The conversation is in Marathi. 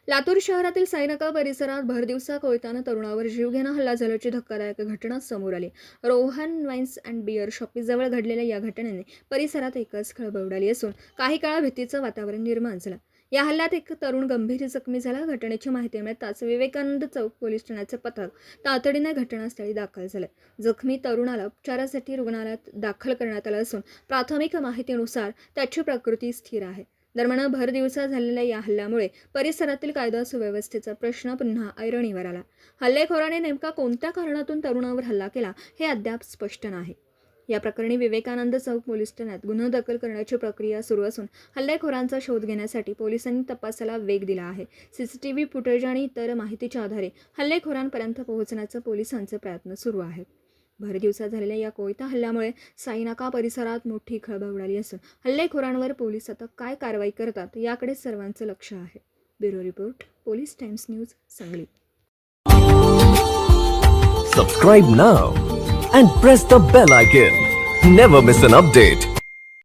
लातूर शहरातील साईनाका परिसरात भरदिवसा कोयत्यानं तरुणावर जीवघेणा हल्ला झाल्याची धक्कादायक घटना समोर आली. रोहन वाईन्स अँड बिअर शॉपीजवळ घडलेल्या या घटनेने परिसरात एकच खळबळ उडाली असून काही काळ भीतीचं वातावरण निर्माण झालं. या हल्ल्यात एक तरुण गंभीर जखमी झाला. घटनेची माहिती मिळताच विवेकानंद चौक पोलीस ठाण्याचे पथक तातडीने घटनास्थळी दाखल झाले. जखमी तरुणाला उपचारासाठी रुग्णालयात दाखल करण्यात आलं असून प्राथमिक माहितीनुसार त्याची प्रकृती स्थिर आहे. दरम्यान भर दिवसा झालेल्या या हल्ल्यामुळे परिसरातील कायदा सुव्यवस्थेचा प्रश्न पुन्हा ऐरणीवर आला. हल्लेखोराने नेमका कोणत्या कारणातून तरुणावर हल्ला केला हे अद्याप स्पष्ट नाही. या प्रकरणी विवेकानंद चौक पोलीस ठाण्यात गुन्हा दाखल करण्याची प्रक्रिया सुरू असून हल्लेखोरांचा शोध घेण्यासाठी पोलिसांनी तपासाला वेग दिला आहे. सीसीटीव्ही फुटेज आणि इतर माहितीच्या आधारे हल्लेखोरांपर्यंत पोहोचण्याचा पोलिसांचे प्रयत्न सुरू आहेत. भर दिवसात झालेल्या या कोयता हल्ल्यामुळे साईनाका परिसरात मोठी खळबळ उडाली असून हल्लेखोरांवर पोलीस आता काय कारवाई करतात याकडे सर्वांचं लक्ष आहे. Bureau report, police times news, Sangli. Subscribe now and press the bell icon. Never miss an update.